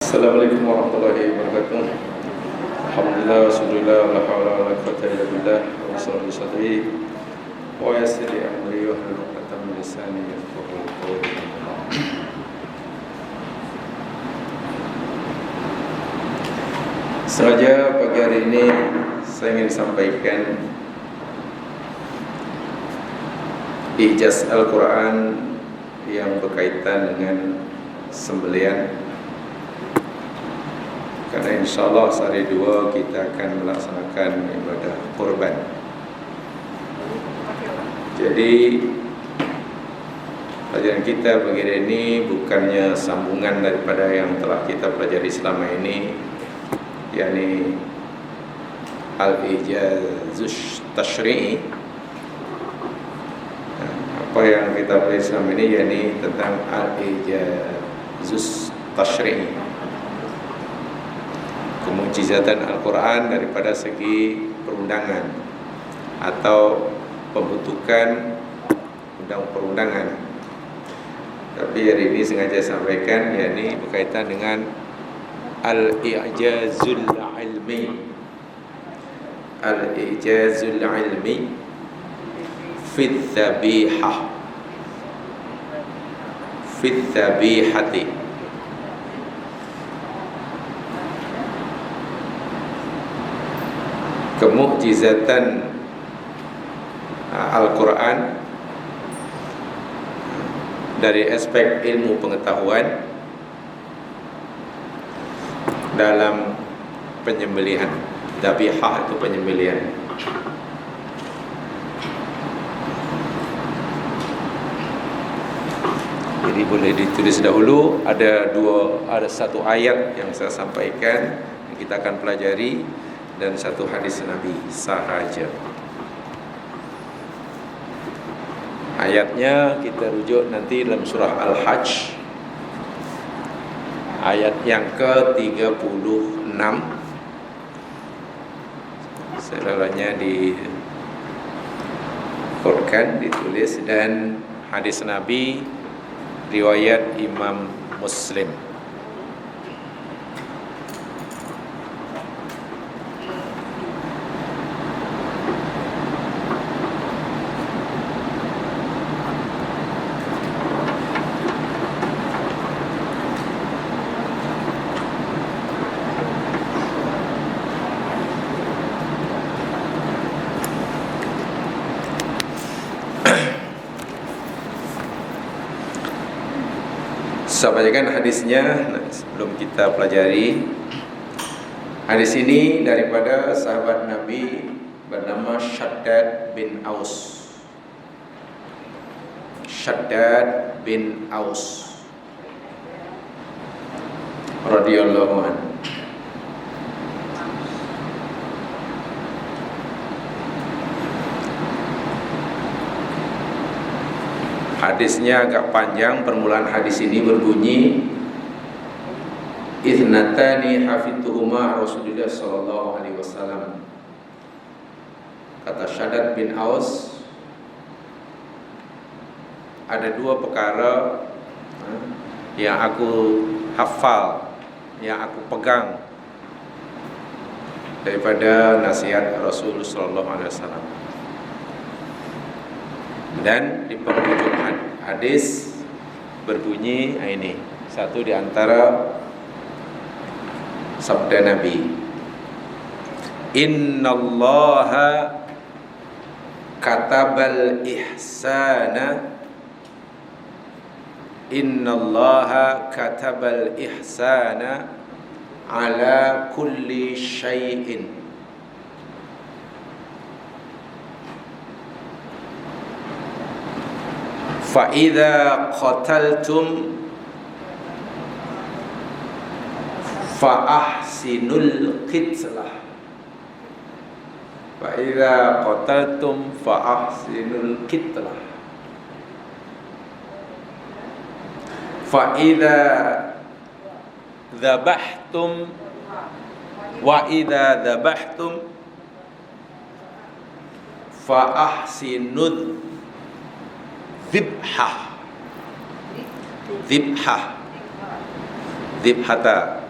Assalamualaikum warahmatullahi wabarakatuh. Alhamdulillah wassallallahu la haula wala quwwata illa billah wa sallallahu sadri wa yassir li amri wa hlul 'uqdatam min lisani yafqahu qawli. Sengaja pagi hari ini saya ingin sampaikan ijaz Al-Quran yang berkaitan dengan sembelihan. Karena insyaAllah sehari dua kita akan melaksanakan ibadah kurban. Jadi pelajaran kita pagi hari ini bukannya sambungan daripada yang telah kita pelajari selama ini, yakni al-ijazus tashri'i. Apa yang kita pelajari selama ini yakni tentang al-ijazus tashri'i, kemukjizatan Al-Quran daripada segi perundangan atau pembentukan undang-perundangan. Tapi hari ini sengaja sampaikan yakni berkaitan dengan al-i'jazul ilmi. Al-i'jazul ilmi fi dzabihah, fi dzabihati. Kemukjizatan Al-Quran dari aspek ilmu pengetahuan dalam penyembelihan. Dzabihah itu penyembelihan. Jadi boleh ditulis dahulu. Ada satu ayat yang saya sampaikan yang kita akan pelajari, dan satu hadis Nabi sahaja. Ayatnya kita rujuk nanti dalam surah Al-Hajj ayat yang ke-36. Selalanya di Quran ditulis, dan hadis Nabi riwayat Imam Muslim. Saya bacakan hadisnya sebelum kita pelajari. Hadis ini daripada sahabat Nabi bernama Shaddad bin Aus. Shaddad bin Aus radhiyallahu anhu. Hadisnya agak panjang. Permulaan hadis ini berbunyi, "Ithnatani hafidtuhuma Rasulullah sallallahu alaihi wasallam." Kata Shaddad bin Aus, ada dua perkara yang aku hafal, yang aku pegang daripada nasihat Rasulullah sallallahu alaihi wasallam. Dan di penghujung hadis berbunyi ini, satu di antara sabda Nabi, "Innallaha katabal ihsana, innallaha katabal ihsana ala kulli syai'in." Fa'idha qataltum fa'ahsinul qitlah. Fa'idha qataltum fa'ahsinul qitlah. Fa'idha dhabahtum wa idha dhabahtum fa'ahsinud dhibhah. Dhibhah, dhibhata,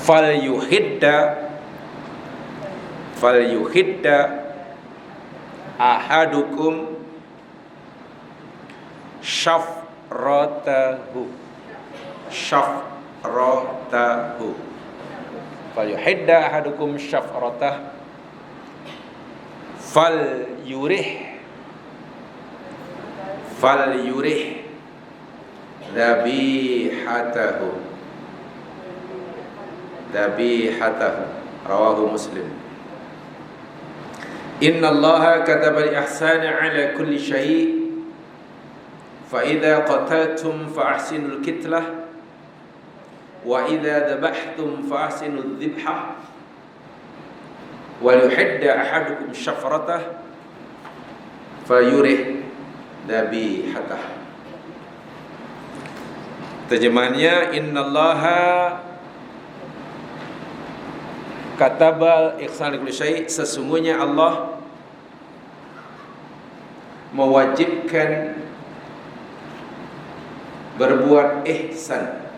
falyuhidda ahadukum syafratahu falyuhidda ahadukum syafratah falyurih dhabihatahu rawahu Muslim. Inna Allaha kataba al-ihsana ala kulli syai' fa idza qataltum fa ahsinul kitlah wa idza dhabhtum fa ahsinul dhibhah wa yuhidda ahadukum syafratah falyurih dhabihatahu. Terjemahannya, innallaha katabal ihsan li kulli syai', sesungguhnya Allah mewajibkan berbuat ihsan.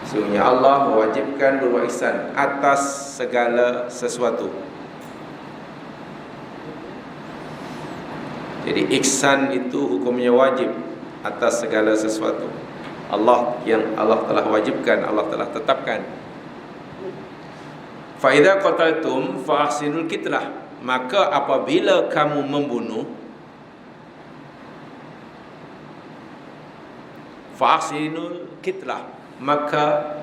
Sesungguhnya Allah mewajibkan berbuat ihsan atas segala sesuatu. Jadi ihsan itu hukumnya wajib atas segala sesuatu. Yang Allah telah wajibkan, Allah telah tetapkan. Fa idza qataltum fa ahsinul kitlah, maka apabila kamu membunuh, fa ahsinul kitlah, maka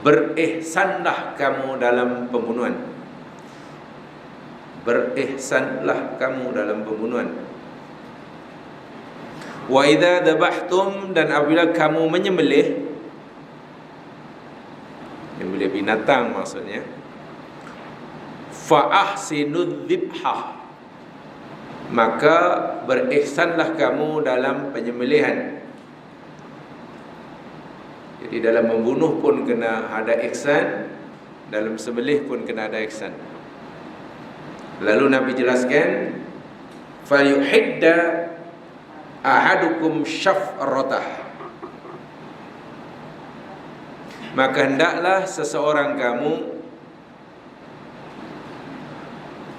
berihsanlah kamu dalam pembunuhan. Wa idza dhabhtum, dan apabila kamu menyembelih binatang maksudnya, fa ahsinud dzibhah, maka berihsanlah kamu dalam penyembelihan. Jadi dalam membunuh pun kena ada ihsan, dalam sembelih pun kena ada ihsan. Lalu Nabi jelaskan, falyuhidda ahadukum syafratah, maka hendaklah seseorang kamu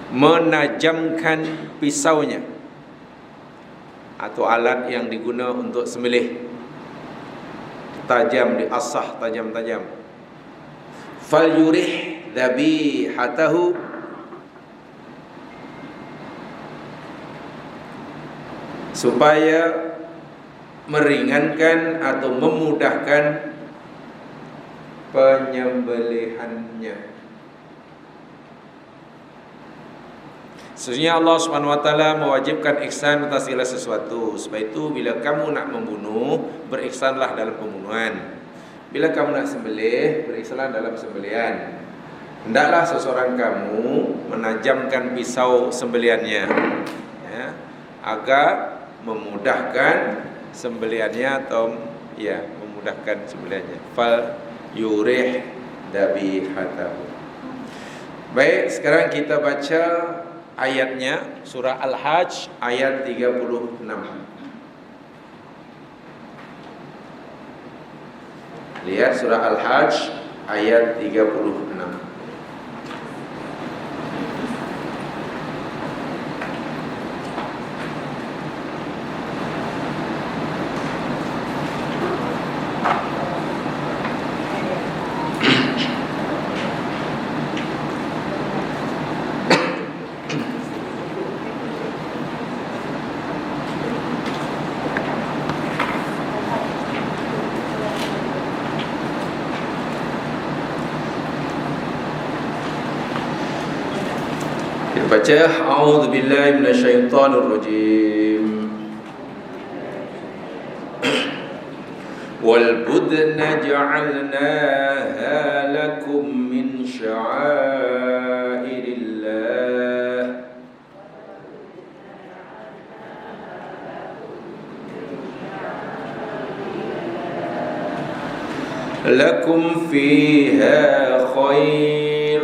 menajamkan pisaunya atau alat yang digunakan untuk sembelih, tajam, diasah, tajam-tajam. Falyurih dhabihatahu, supaya meringankan atau memudahkan penyembelihannya. Sesungguhnya Allah Subhanahu wa taala mewajibkan ihsan atas segala sesuatu. Sebab itu bila kamu nak membunuh, berihsanlah dalam pembunuhan. Bila kamu nak sembelih, berihsanlah dalam sembelihan. Hendaklah seseorang kamu menajamkan pisau sembelihannya, ya, agar memudahkan sembelihannya atau memudahkan sembelihannya. Fal yurih dhabihatahu. Baik, sekarang kita baca ayatnya, surah Al-Hajj ayat 36. Lihat surah Al-Hajj ayat 36. Baca, a'udzu billahi minasyaitonir rajim. Wal budna ja'alnaha lakum min sya'airillah lakum fiha khair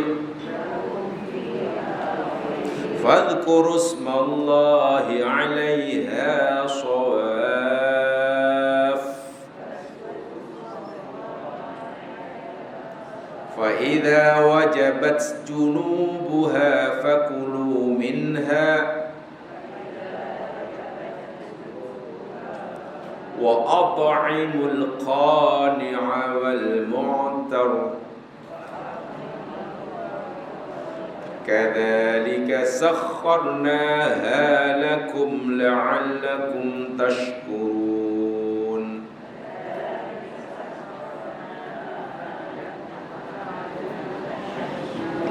fadhkuru ismallahi 'alaiha shawaf فإذا وجبت جنوبها فكلوا منها وأطعموا القانع والمعتر كذلك سخرناها لكم لعلكم تشكرون.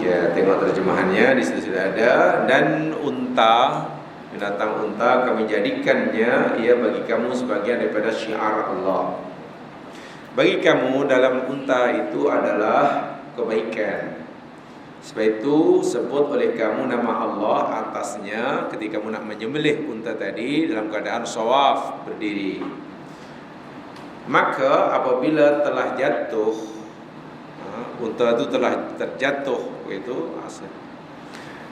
Ya, tengok terjemahannya di situ sudah ada. Dan unta, binatang unta kami jadikannya ia bagi kamu sebagian daripada syiar Allah. Bagi kamu dalam unta itu adalah kebaikan. Sebab itu sebut oleh kamu nama Allah atasnya ketika kamu nak menyembelih unta tadi dalam keadaan shawaf, berdiri. Maka apabila telah jatuh, unta itu telah terjatuh itu asal,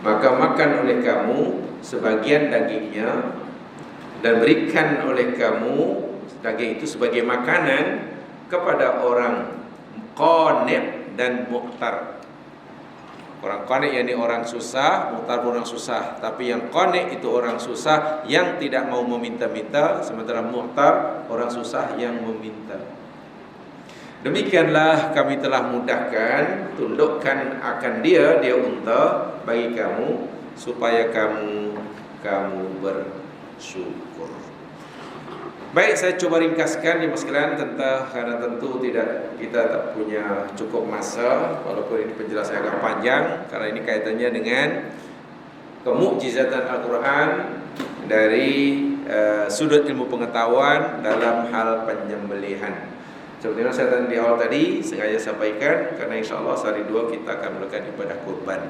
maka makan oleh kamu sebagian dagingnya dan berikan oleh kamu daging itu sebagai makanan kepada orang qani' dan mu'tar. Orang qani' yakni orang susah, mu'tar orang susah. Tapi yang qani' itu orang susah yang tidak mau meminta-minta, sementara mu'tar orang susah yang meminta. Demikianlah kami telah mudahkan, tundukkan akan dia unta bagi kamu supaya kamu bersyukur. Baik, saya coba ringkaskan ya sekalian tentang, karena tentu kita tak punya cukup masa, walaupun ini penjelasan agak panjang karena ini kaitannya dengan kemukjizatan Al-Quran dari sudut ilmu pengetahuan dalam hal penyembelihan. Seperti yang saya di awal tadi sengaja sampaikan, karena insya Allah sehari dua kita akan melakukan ibadah kurban.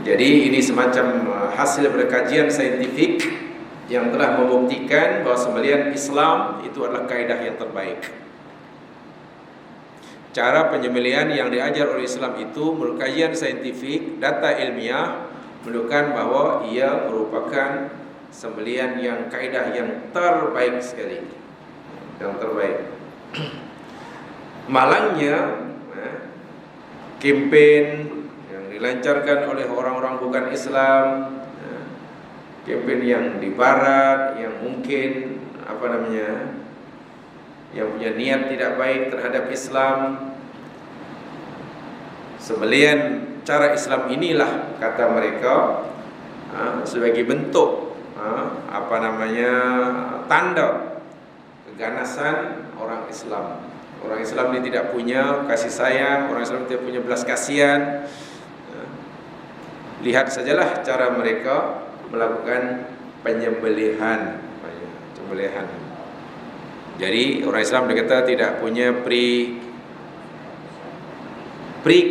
Jadi ini semacam hasil berkajian saintifik yang telah membuktikan bahawa sembelihan Islam itu adalah kaidah yang terbaik. Cara penyembelihan yang diajar oleh Islam itu menurut kajian saintifik, data ilmiah menunjukkan bahwa ia merupakan sembelihan yang kaidah yang terbaik sekali. Yang terbaik. Malangnya kempen yang dilancarkan oleh orang-orang bukan Islam, kempen yang di barat yang mungkin yang punya niat tidak baik terhadap Islam. Sembelihan cara Islam inilah kata mereka sebagai bentuk tanda keganasan orang Islam. Orang Islam ini tidak punya kasih sayang, orang Islam tidak punya belas kasihan. Lihat sajalah cara mereka melakukan penyembelihan. Jadi orang Islam dikata tidak punya pri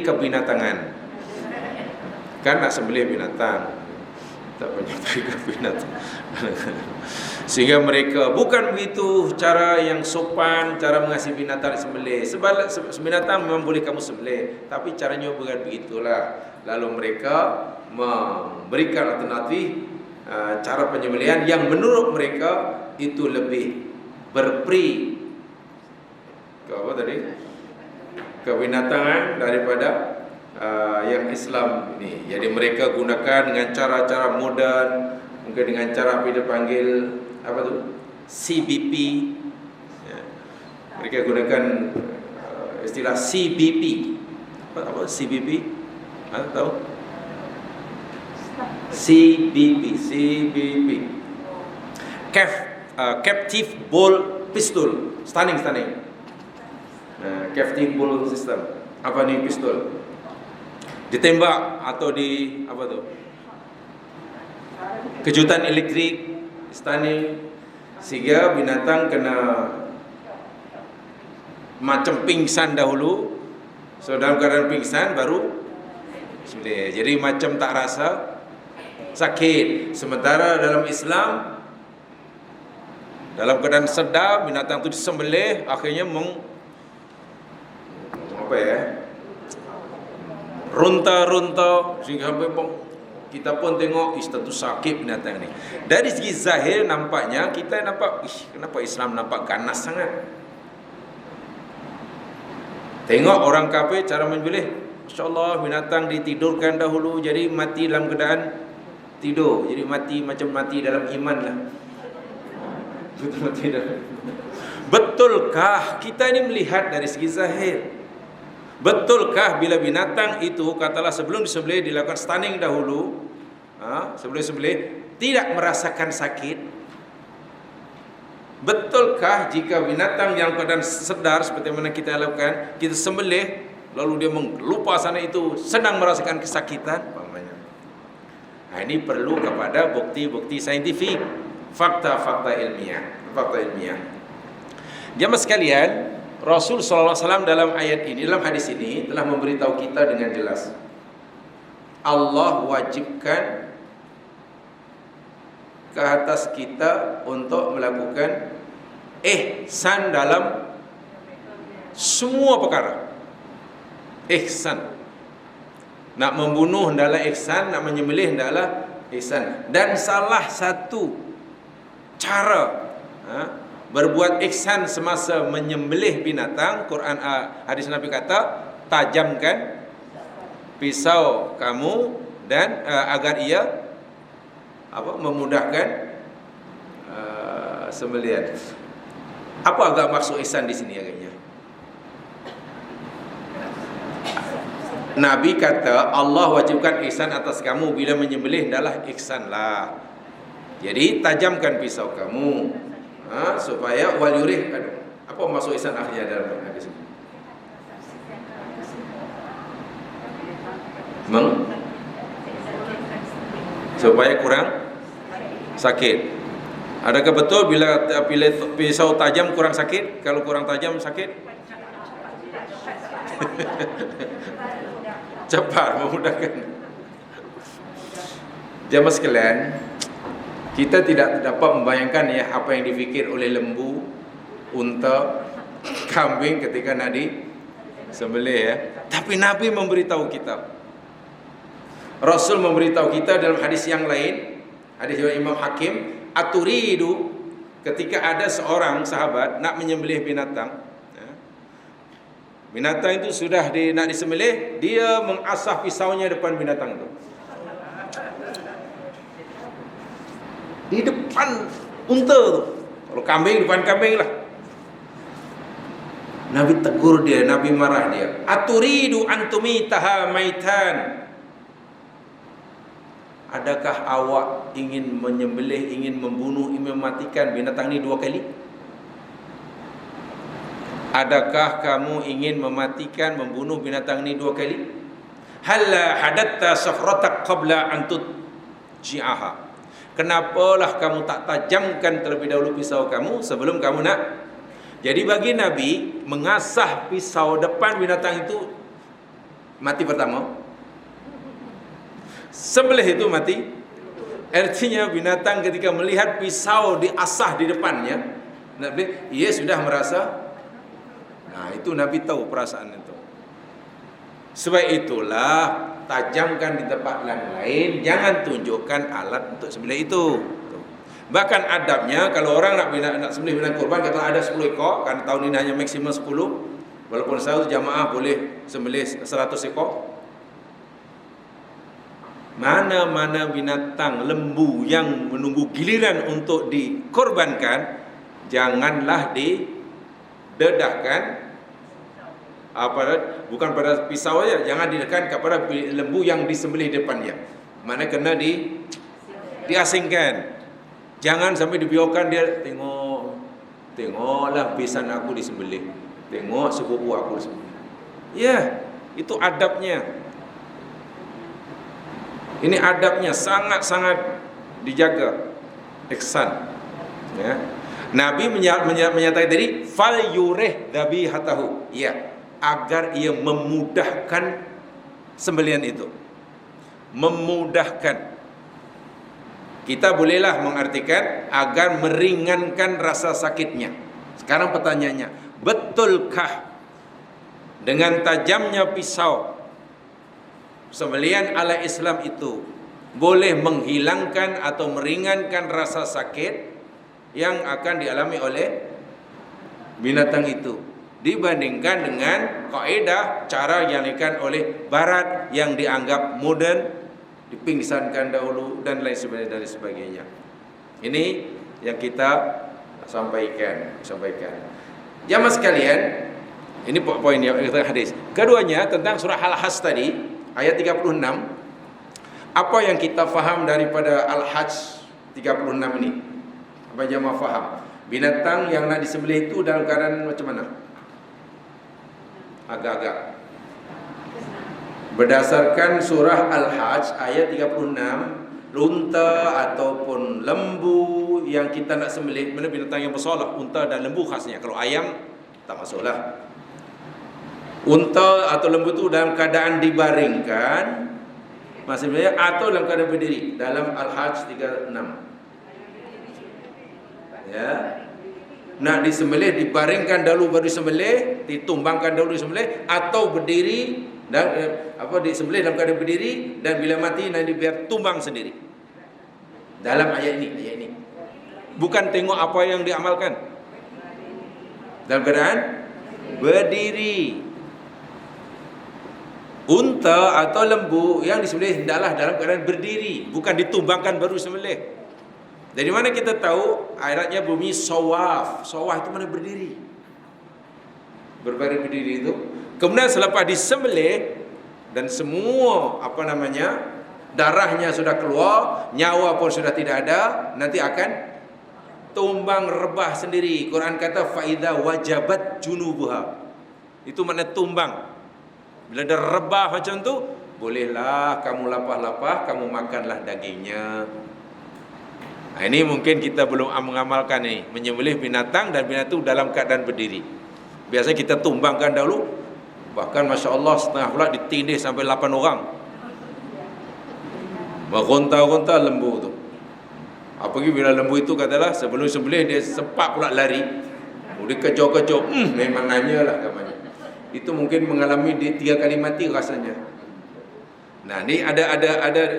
kebinatangan. Kan nak sembelih binatang, tak punya pri kebinatangan. Sehingga mereka bukan begitu cara yang sopan, cara mengasihi binatang sembelih. Sebab binatang memang boleh kamu sembelih, tapi caranya bukan begitulah. Lalu mereka memberikan alternatif cara penyembelihan yang menurut mereka itu lebih berperi kebinatangan daripada yang Islam ini. Jadi mereka gunakan dengan cara-cara moden, mungkin dengan cara dipanggil CBP. Mereka gunakan istilah CBP. Apa CBP? Tahu? CBP. Captive Ball Pistol. Stunning. Captive Ball System. Apa ni pistol? Ditembak atau kejutan elektrik, stunning, sehingga binatang kena macam pingsan dahulu. So dalam keadaan pingsan baru sembelih. Jadi macam tak rasa sakit. Sementara dalam Islam, dalam keadaan sedar binatang itu disembelih, akhirnya runta sehingga sampai kita pun tengok status sakit binatang ni. Dari segi zahir nampaknya kita nampak, kenapa Islam nampak ganas sangat? Tengok orang kafir cara menyembelih, masya-Allah, binatang ditidurkan dahulu jadi mati dalam keadaan tidur. Jadi mati macam mati dalam iman lah. Mati dalam. Betulkah kita ini melihat dari segi zahir? Betulkah bila binatang itu katalah sebelum disembelih dilakukan stunning dahulu, sebelum disembelih tidak merasakan sakit? Betulkah jika binatang yang keadaan sedar seperti mana kita lakukan, kita sembelih lalu dia lupa sana itu, senang merasakan kesakitan umpamanya. Nah, ini perlu kepada bukti-bukti saintifik, fakta-fakta ilmiah, Jamaah sekalian, Rasul sallallahu alaihi wasallam dalam ayat ini, dalam hadis ini telah memberitahu kita dengan jelas. Allah wajibkan ke atas kita untuk melakukan ihsan dalam semua perkara. Ihsan. Nak membunuh adalah ihsan, nak menyembelih adalah ihsan. Dan salah satu cara berbuat ihsan semasa menyembelih binatang, Quran hadis Nabi kata, tajamkan pisau kamu dan agar ia memudahkan sembelihan. Apa agak maksud ihsan di sini agaknya? Nabi kata Allah wajibkan ihsan atas kamu bila menyembelih adalah ihsanlah. Jadi tajamkan pisau kamu supaya wal yurih. Apa maksud ihsan akhirnya dalam hadis ini? Supaya kurang sakit. Adakah betul bila pisau tajam kurang sakit? Kalau kurang tajam sakit? Cepat, memudahkan. Jamaah sekalian, kita tidak dapat membayangkan ya apa yang difikir oleh lembu, unta, kambing ketika nak disembelih ya. Tapi Nabi memberitahu kita. Rasul memberitahu kita dalam hadis yang lain, hadis Imam Hakim, aturidu, ketika ada seorang sahabat nak menyembelih binatang. Binatang itu sudah nak disembelih, dia mengasah pisaunya depan binatang itu. Di depan unta tu. Kalau kambing, depan kambing lah. Nabi tegur dia, Nabi marah dia. Aturidu antumitaha maitan. Adakah awak ingin menyembelih, ingin membunuh, ingin mematikan binatang ini 2 kali? Adakah kamu ingin mematikan, membunuh binatang ini 2 kali? Halla hadatta safratak qabla an tudji'aha. Kenapalah kamu tak tajamkan terlebih dahulu pisau kamu sebelum kamu nak? Jadi bagi Nabi, mengasah pisau depan binatang itu mati pertama, sembelih itu mati. Artinya binatang ketika melihat pisau diasah di depannya, ia sudah merasa. Nah, itu Nabi tahu perasaan itu. Sebab itulah tajamkan di tempat yang lain, jangan tunjukkan alat untuk sembelih itu. Bahkan adabnya kalau orang nak sembelih binatang kurban, kata ada 10 ekor, karena tahun ini hanya maksimum 10. Walaupun satu jamaah boleh sembelih 100 ekor. Mana-mana binatang lembu yang menunggu giliran untuk dikorbankan, janganlah didedahkan bukan pada pisau saja, jangan didedahkan kepada lembu yang disembelih depannya. Mana kena diasingkan. Jangan sampai dibiarkan dia tengoklah besan aku disembelih. Tengok sepupu aku disembelih. Ya, itu adabnya. Ini adabnya sangat-sangat dijaga. Ihsan. Ya. Nabi menyatakan tadi fal yurih dzabihatahu. Ya, agar ia memudahkan sembelihan itu. Memudahkan. Kita bolehlah mengartikan agar meringankan rasa sakitnya. Sekarang pertanyaannya, betulkah dengan tajamnya pisau sembelihan ala Islam itu boleh menghilangkan atau meringankan rasa sakit yang akan dialami oleh binatang itu? dibandingkan dengan kaedah cara yang dilakukan oleh Barat yang dianggap modern, dipingsankan dahulu dan lain sebagainya. Ini yang kita sampaikan. Jamaah sekalian, ini poin yang kita hadis. Keduanya tentang surah Al-Hajj tadi, ayat 36. Apa yang kita faham daripada Al-Hajj 36 ini? Apa jamaah faham? Binatang yang nak disembelih itu dalam keadaan macam mana? Agak-agak. Berdasarkan surah Al-Hajj ayat 36, unta ataupun lembu yang kita nak sembelih, mana binatang yang bersalah, unta dan lembu khasnya. Kalau ayam tak masuklah. Unta atau lembu itu dalam keadaan dibaringkan maksudnya atau dalam keadaan berdiri dalam Al-Hajj 36. Ya. Nak disembelih dibaringkan dahulu baru disembelih, ditumbangkan dahulu disembelih, atau berdiri dan disembelih dalam keadaan berdiri dan bila mati nanti biar tumbang sendiri. Dalam ayat ini. Bukan tengok apa yang diamalkan. Dalam keadaan berdiri. Unta atau lembu yang disembelih hendaklah dalam keadaan berdiri, bukan ditumbangkan baru sembelih. Dari mana kita tahu ayatnya bunyi sawaf? Sawaf itu mana berdiri? Berbaring berdiri itu. Kemudian selepas disembelih dan semua darahnya sudah keluar, nyawa pun sudah tidak ada, nanti akan tumbang rebah sendiri. Quran kata faida wajabat junubuha. Itu makna tumbang. Bila ada rebah macam tu, bolehlah kamu lapah-lapah, kamu makanlah dagingnya. Nah, ini mungkin kita belum mengamalkan ni, menyembelih binatang dan binatang itu dalam keadaan berdiri. Biasanya kita tumbangkan dahulu, bahkan Masya Allah setengah pula ditindih sampai 8 orang. Meronta-ronta lembu tu. Apalagi bila lembu itu katalah sebelum sembelih dia sempat pula lari, dia kejar-kejar, memang nanyalah katanya. Itu mungkin mengalami 3 kali mati rasanya. Nah, ni ada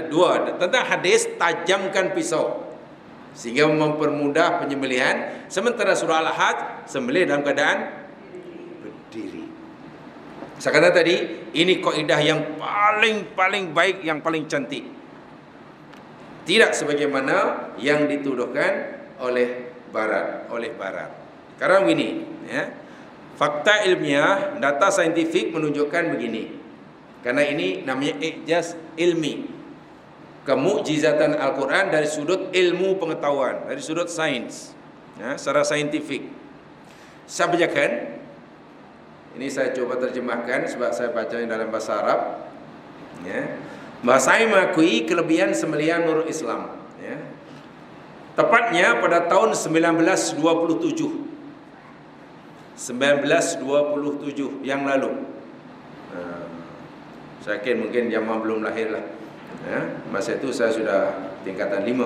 dua tentang hadis tajamkan pisau sehingga mempermudah penyembelihan, sementara surah Al-Hajj sembelih dalam keadaan berdiri. Sekarang tadi ini kaidah yang paling baik, yang paling cantik. Tidak sebagaimana yang dituduhkan oleh Barat. Karena begini, ya. Fakta ilmiah, data saintifik menunjukkan begini. Karena ini namanya ijaz ilmi. Kemukjizatan Al-Quran dari sudut ilmu pengetahuan, dari sudut sains, ya, secara saintifik. Saya bacakan. Ini saya coba terjemahkan sebab saya baca dalam bahasa Arab. Ya. Bahasa saya mengakui kelebihan sembelihan menurut Islam. Ya. Tepatnya pada tahun 1927 yang lalu. Saya yakin mungkin jamaah belum lahir lah. Ya, masa itu saya sudah tingkatan 5.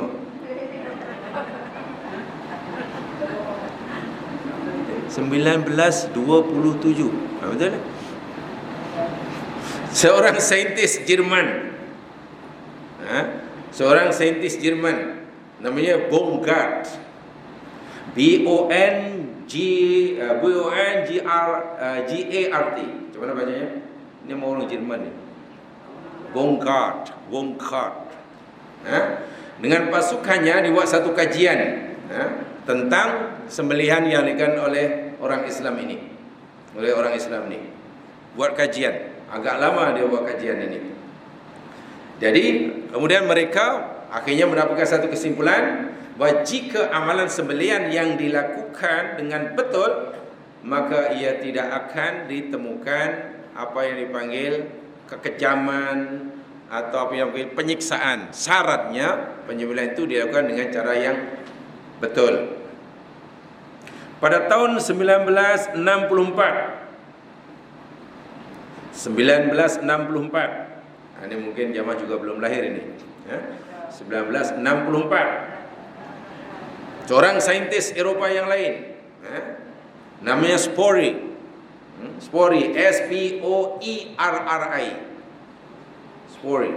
(1927) betul tak? Seorang saintis Jerman, namanya Bongard, B-O-N-G-A-R-T. Macam mana bacanya? Ini mau orang Jerman ni. Bongard. Dengan pasukannya dibuat satu kajian tentang sembelihan yang dilakukan oleh orang Islam ini. Buat kajian. Agak lama dia buat kajian ini. Jadi kemudian mereka akhirnya mendapatkan satu kesimpulan bahawa jika amalan sembelihan yang dilakukan dengan betul, maka ia tidak akan ditemukan apa yang dipanggil kekejaman atau apa yang dipanggil penyiksaan. Syaratnya penyembelihan itu dilakukan dengan cara yang betul. Pada tahun 1964, ini mungkin jamaah juga belum lahir ini, 1964, seorang saintis Eropah yang lain, namanya Sporri, S-P-O-E-R-R-I, Sporri.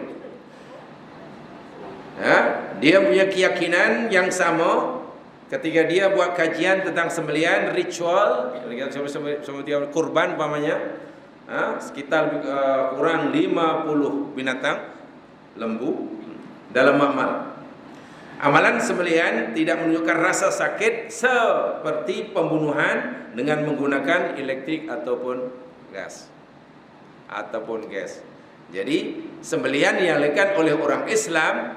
Dia punya keyakinan yang sama ketika dia buat kajian tentang sembelihan ritual seperti kurban umpamanya, sekitar kurang 50 binatang lembu dalam makmal. Amalan sembelihan tidak menunjukkan rasa sakit seperti pembunuhan dengan menggunakan elektrik ataupun gas. Jadi sembelihan yang dilakukan oleh orang Islam,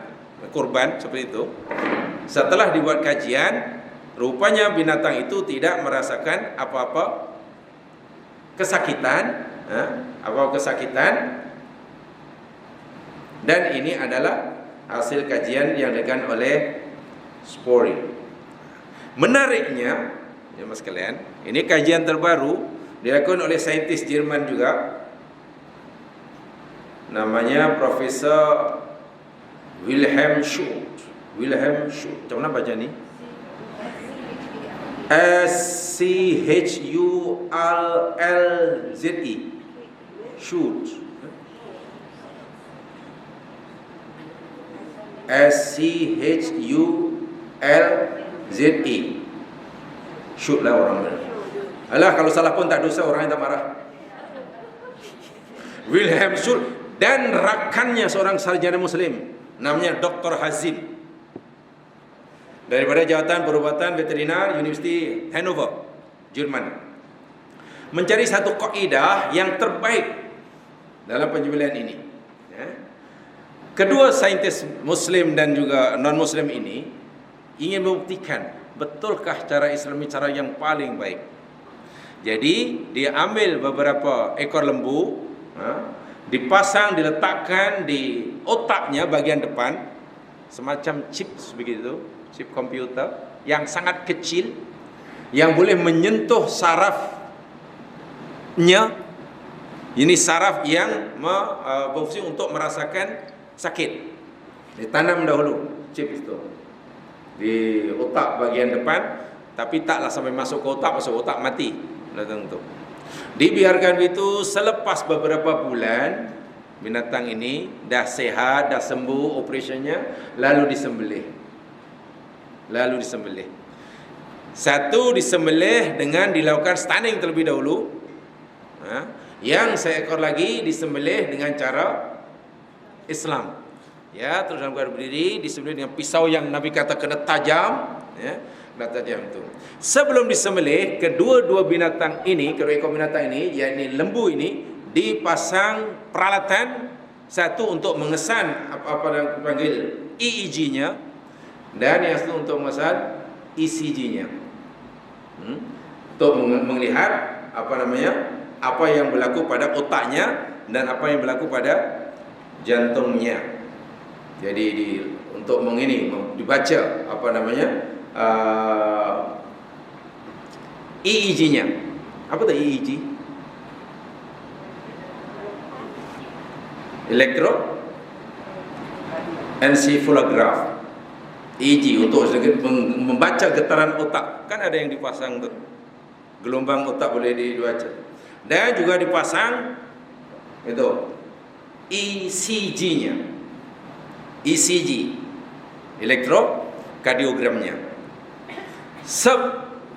kurban seperti itu, setelah dibuat kajian, rupanya binatang itu tidak merasakan apa-apa kesakitan, dan ini adalah hasil kajian yang dilakukan oleh Spori. Menariknya, ya mas sekalian, ini kajian terbaru dilakukan oleh saintis Jerman juga, namanya Profesor Wilhelm Schultz. Macam mana baca ni? Schultz. Schultz. Shoot lah orang. Alah, kalau salah pun tak dosa, orang yang tak marah. Wilhelm Schultz dan rakannya seorang sarjana muslim namanya Dr. Hazim daripada Jawatan Perubatan Veterinar University Hannover, Jerman, mencari satu kaidah yang terbaik dalam penyembelihan ini. Kedua saintis muslim dan juga non-muslim ini ingin membuktikan betulkah cara Islami cara yang paling baik. Jadi dia ambil beberapa ekor lembu, dipasang, diletakkan di otaknya bagian depan, semacam chips begitu, chip komputer yang sangat kecil yang boleh menyentuh sarafnya. Ini saraf yang berfungsi untuk merasakan sakit. Ditanam dahulu chip itu di otak bagian depan, tapi taklah sampai masuk ke otak mati. Tentu. Dibiarkan begitu, selepas beberapa bulan binatang ini dah sehat, dah sembuh operasinya, lalu disembelih. Satu disembelih dengan dilakukan stunning terlebih dahulu. Yang seekor lagi disembelih dengan cara Islam. Ya, terus dalam keadaan berdiri, disembelih dengan pisau yang Nabi kata kena tajam, ya, kena tajam itu. Sebelum disembelih, kedua ekor binatang ini, yakni lembu ini, dipasang peralatan, satu untuk mengesan apa yang dipanggil EEG-nya, dan yang satu untuk mengesan ECG-nya. Untuk melihat apa yang berlaku pada otaknya dan apa yang berlaku pada jantungnya. Jadi untuk dibaca EEG-nya. Apa tu EEG? Electroencephalograph. EEG untuk membaca getaran otak. Kan ada yang dipasang tu, gelombang otak boleh dibaca. Dan juga dipasang itu ECG-nya. ECG, elektrokardiogramnya.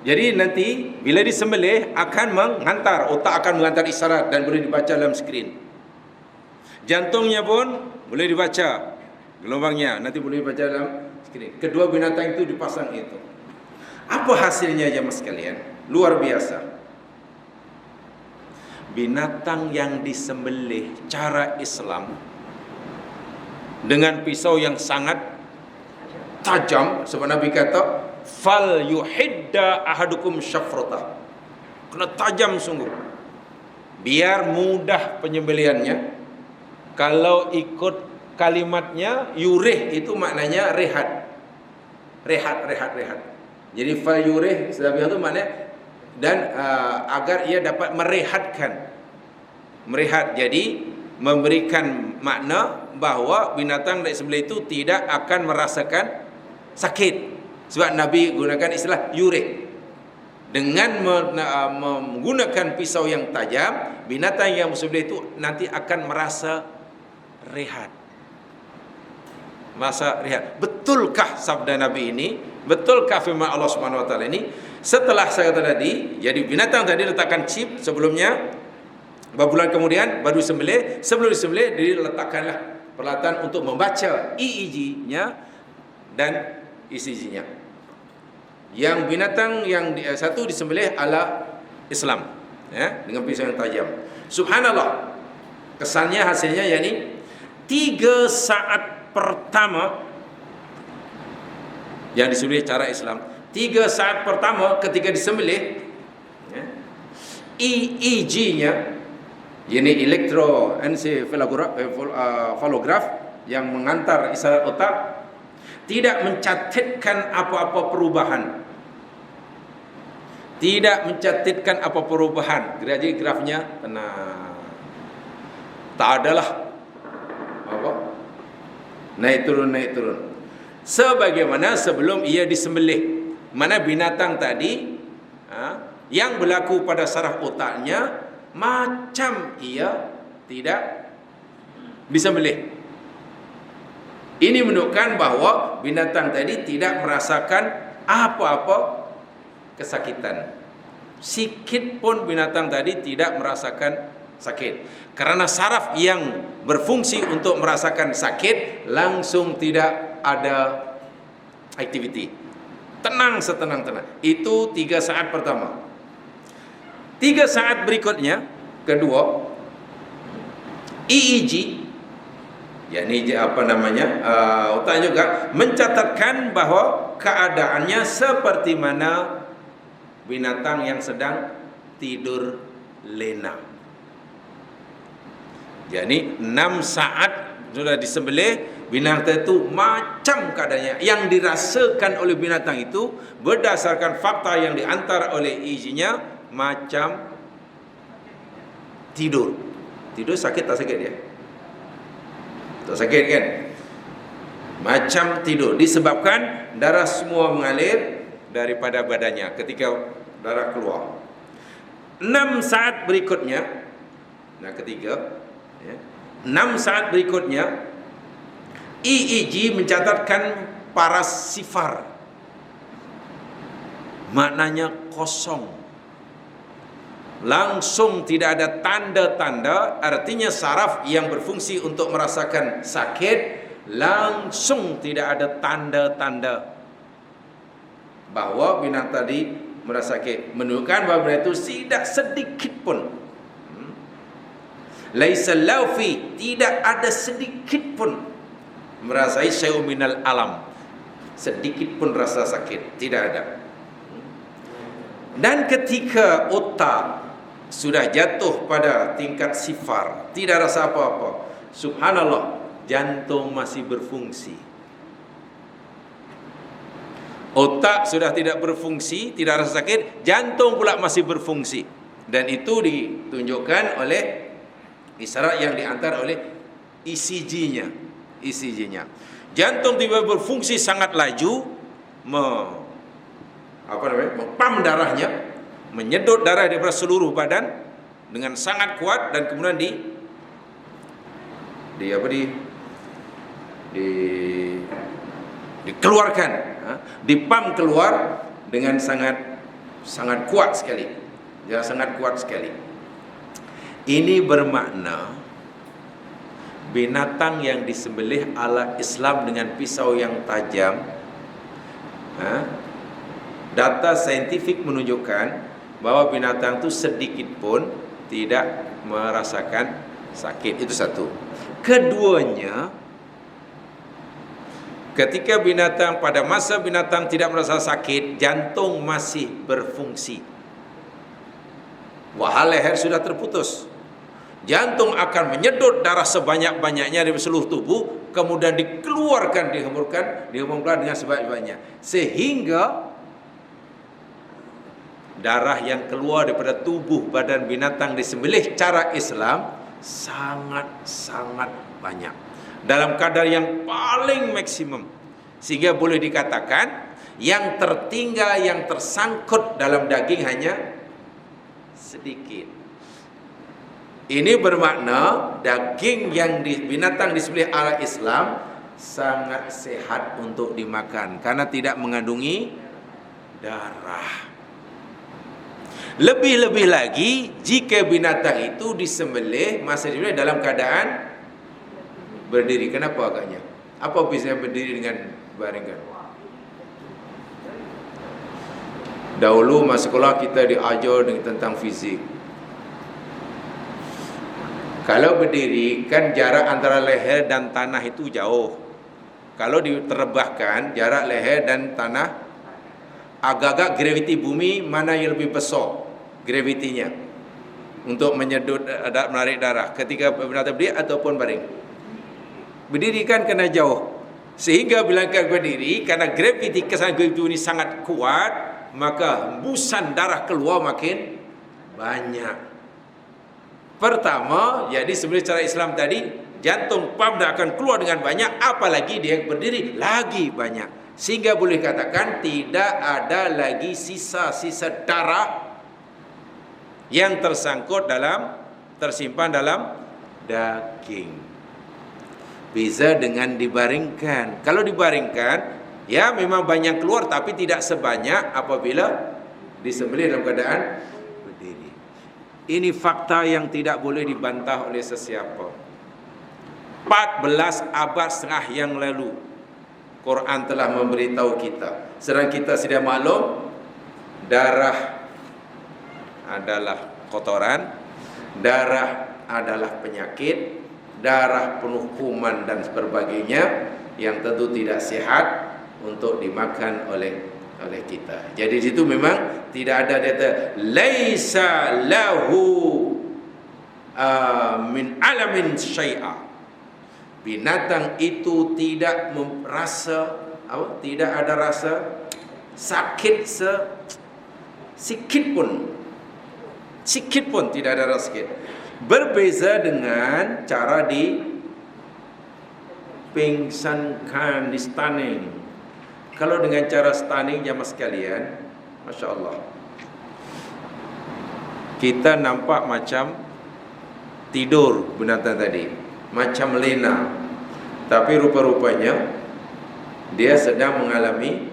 Jadi nanti bila disembelih akan otak akan menghantar isyarat dan boleh dibaca dalam skrin. Jantungnya pun boleh dibaca gelombangnya, nanti boleh dibaca dalam skrin. Kedua binatang itu dipasang itu. Apa hasilnya jemaah sekalian? Luar biasa. Binatang yang disembelih cara Islam dengan pisau yang sangat tajam, sebab Nabi kata fal yuhidda ahadukum syafrata, kena tajam sungguh, biar mudah penyembelihannya. Kalau ikut kalimatnya yurih, itu maknanya rehat. Jadi fal yurih sedang itu maknanya dan agar ia dapat merehat. Jadi memberikan makna bahawa binatang dari sebelah itu tidak akan merasakan sakit. Sebab Nabi gunakan istilah yurih. Dengan menggunakan pisau yang tajam, binatang yang sebelah itu nanti akan merasa rehat. masa rehat. Betulkah sabda Nabi ini? Betulkah firman Allah Subhanahu wa taala ini? Setelah saya kata tadi, jadi binatang tadi letakkan chip sebelumnya, beberapa bulan kemudian baru disembelih. Sebelum disembelih diletakkanlah peralatan untuk membaca EEG-nya dan ECG-nya. Yang binatang yang satu disembelih ala Islam, ya, dengan pisau yang tajam. Subhanallah, kesannya hasilnya yakni 3 saat pertama yang disembelih cara Islam. 3 saat pertama ketika disembelih, ya, EEG-nya, yakni elektroencephalograph yang mengantar isyarat otak, tidak mencatatkan apa-apa perubahan. Tidak mencatatkan apa perubahan. Jadi grafnya tenang. Tak adalah apa? Naik turun. Sebagaimana sebelum ia disembelih. Mana binatang tadi yang berlaku pada saraf otaknya macam ia tidak disembelih. Ini menunjukkan bahawa binatang tadi tidak merasakan apa-apa kesakitan. Sikit pun binatang tadi tidak merasakan sakit. Karena saraf yang berfungsi untuk merasakan sakit langsung tidak ada aktiviti. Tenang setenang-tenang. Itu 3 saat pertama. 3 saat berikutnya, kedua, EEG, yakni otak juga mencatatkan bahawa keadaannya seperti mana binatang yang sedang tidur lena. Jadi 6 saat sudah disembelih, binatang itu macam keadaannya. Yang dirasakan oleh binatang itu berdasarkan fakta yang diantar oleh EEG-nya macam tidur. Tidur sakit tak sakit dia? Tak sakit kan? Macam tidur, disebabkan darah semua mengalir daripada badannya ketika darah keluar. 6 saat berikutnya, nah ketiga, ya, 6 saat berikutnya EEG mencatatkan parasifar, maknanya kosong, langsung tidak ada tanda-tanda. Artinya saraf yang berfungsi untuk merasakan sakit langsung tidak ada tanda-tanda bahawa binatang tadi merasa sakit. Menunjukkan bahawa binatang itu tidak sedikit pun laisa laufi, tidak ada sedikit pun merasai syai'un minal alam, sedikit pun rasa sakit tidak ada. Dan ketika otak sudah jatuh pada tingkat sifar, tidak rasa apa-apa, subhanallah, jantung masih berfungsi. Otak sudah tidak berfungsi, tidak rasa sakit, jantung pula masih berfungsi. Dan itu ditunjukkan oleh isyarat yang diantar oleh ECG-nya. Jantung tiba berfungsi sangat laju, mempam darahnya, menyedot darah daripada seluruh badan dengan sangat kuat, dan kemudian dikeluarkan, dipam keluar dengan sangat kuat sekali. Ya, sangat kuat sekali. Ini bermakna binatang yang disembelih ala Islam dengan pisau yang tajam, data saintifik menunjukkan bahwa binatang itu sedikit pun tidak merasakan sakit. Itu satu. Keduanya, ketika binatang, pada masa binatang tidak merasa sakit, jantung masih berfungsi. Wahal leher sudah terputus, jantung akan menyedot darah sebanyak-banyaknya dari seluruh tubuh, kemudian dikeluarkan, dihembuskan dengan sebanyak-banyaknya, sehingga darah yang keluar daripada tubuh badan binatang disembelih cara Islam sangat-sangat banyak, dalam kadar yang paling maksimum, sehingga boleh dikatakan yang tertinggal, yang tersangkut dalam daging hanya sedikit. Ini bermakna daging yang binatang disembelih ala Islam sangat sehat untuk dimakan karena tidak mengandungi darah. Lebih-lebih lagi jika binatang itu disembelih, masa disembelih dalam keadaan berdiri. Kenapa agaknya? Apa bisa berdiri dengan baringkan? Dahulu masa sekolah kita diajar tentang fizik. Kalau berdiri kan jarak antara leher dan tanah itu jauh. Kalau diterbahkan jarak leher dan tanah, agak-agak graviti bumi mana yang lebih besar gravitinya untuk menyedot menarik darah ketika binatang berdiri ataupun baring. Berdiri kan kena jauh, sehingga bila berdiri karena graviti kesan graviti ini sangat kuat, maka hembusan darah keluar makin banyak. Pertama, jadi sebenarnya secara Islam tadi jantung pam akan keluar dengan banyak, apalagi dia berdiri lagi banyak, sehingga boleh katakan tidak ada lagi sisa-sisa darah yang tersimpan dalam daging. Beza dengan dibaringkan. Kalau dibaringkan, ya memang banyak keluar tapi tidak sebanyak apabila disembelih dalam keadaan berdiri. Ini fakta yang tidak boleh dibantah oleh sesiapa. 14 abad setengah yang lalu Quran telah memberitahu kita. Sedang kita sudah maklum, darah adalah kotoran, darah adalah penyakit, darah penuh kuman dan sebagainya yang tentu tidak sehat untuk dimakan oleh kita. Jadi di situ memang tidak ada data laisa lahu min alamin syai'a. Binatang itu tidak merasa tidak ada rasa sakit sikit pun tidak ada rasa sakit. Berbeza dengan cara dipingsankan, di stunning. Kalau dengan cara stunning jamaah sekalian, Masya Allah, kita nampak macam tidur binatang tadi, macam lena, tapi rupa-rupanya dia sedang mengalami